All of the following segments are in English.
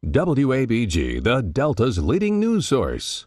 WABG, the Delta's leading news source.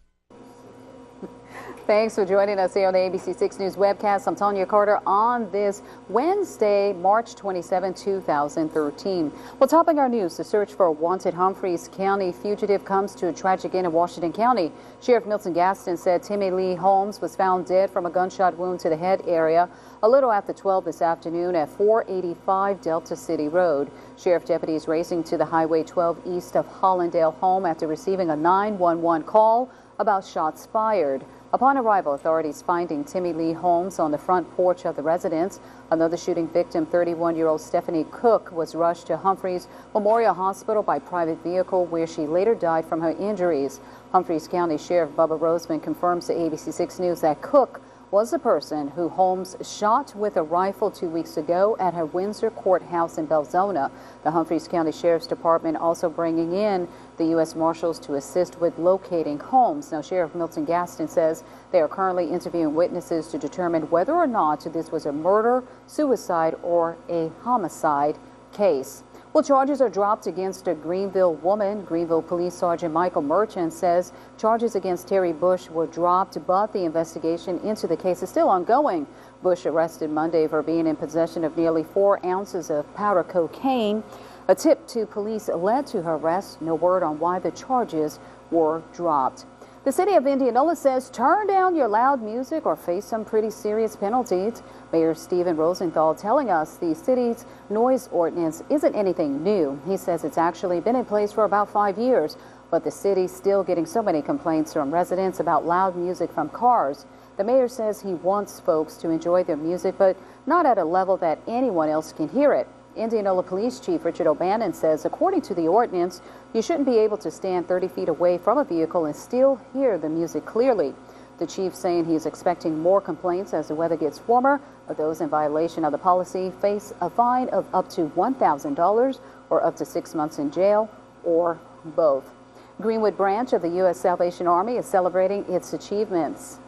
Thanks for joining us here on the ABC 6 News webcast. I'm Tanya Carter on this Wednesday, March 27, 2013. Well, topping our news, the search for a wanted Humphreys County fugitive comes to a tragic end in Washington County. Sheriff Milton Gaston said Timmy Lee Holmes was found dead from a gunshot wound to the head area a little after 12 this afternoon at 485 Delta City Road. Sheriff deputies racing to the Highway 12 east of Hollandale home after receiving a 911 call about shots fired. Upon arrival, authorities finding Timmy Lee Holmes on the front porch of the residence. Another shooting victim, 31-year-old Stephanie Cook, was rushed to Humphreys Memorial Hospital by private vehicle, where she later died from her injuries. Humphreys County Sheriff Bubba Roseman confirms to ABC 6 News that Cook was the person who Holmes shot with a rifle 2 weeks ago at her Windsor courthouse in Belzona. The Humphreys County Sheriff's Department also bringing in the U.S. Marshals to assist with locating Holmes. Now, Sheriff Milton Gaston says they are currently interviewing witnesses to determine whether or not this was a murder, suicide, or a homicide case. Well, charges are dropped against a Greenville woman. Greenville Police Sergeant Michael Merchant says charges against Terry Bush were dropped, but the investigation into the case is still ongoing. Bush arrested Monday for being in possession of nearly 4 ounces of powder cocaine. A tip to police led to her arrest. No word on why the charges were dropped. The city of Indianola says turn down your loud music or face some pretty serious penalties. Mayor Stephen Rosenthal telling us the city's noise ordinance isn't anything new. He says it's actually been in place for about 5 years, but the city's still getting so many complaints from residents about loud music from cars. The mayor says he wants folks to enjoy their music, but not at a level that anyone else can hear it. Indianola Police Chief Richard O'Bannon says according to the ordinance, you shouldn't be able to stand 30 feet away from a vehicle and still hear the music clearly. The chief saying he is expecting more complaints as the weather gets warmer, but those in violation of the policy face a fine of up to $1,000 or up to 6 months in jail or both. Greenwood branch of the U.S. Salvation Army is celebrating its achievements.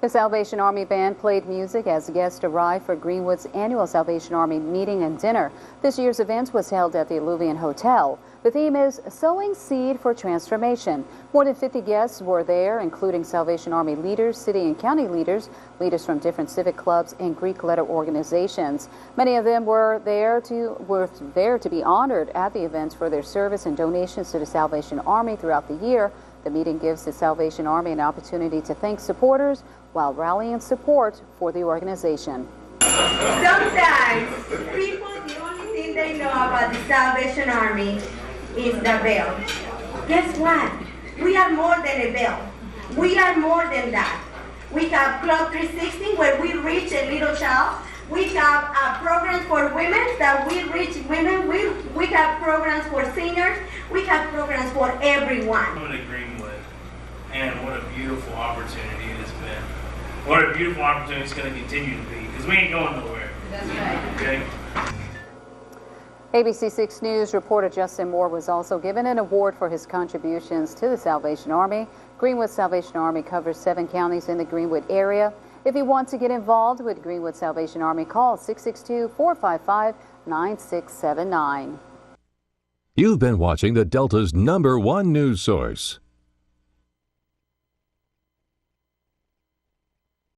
The Salvation Army Band played music as guests arrived for Greenwood's annual Salvation Army meeting and dinner. This year's event was held at the Alluvian Hotel. The theme is Sowing Seed for Transformation. More than 50 guests were there, including Salvation Army leaders, city and county leaders, leaders from different civic clubs and Greek letter organizations. Many of them were there to be honored at the event for their service and donations to the Salvation Army throughout the year. The meeting gives the Salvation Army an opportunity to thank supporters while rallying support for the organization. Sometimes people, the only thing they know about the Salvation Army is the bell. Guess what? We are more than a bell. We are more than that. We have Club 360 where we reach a little child. We have programs for women that we reach women. We have programs for seniors. We have programs for everyone. I'm in Greenwood, and what a beautiful opportunity it has been. What a beautiful opportunity it's going to continue to be, because we ain't going nowhere. That's right. Okay? ABC 6 News reporter Justin Moore was also given an award for his contributions to the Salvation Army. Greenwood Salvation Army covers 7 counties in the Greenwood area. If you want to get involved with Greenwood Salvation Army, call 662-455-9679. You've been watching the Delta's #1 news source.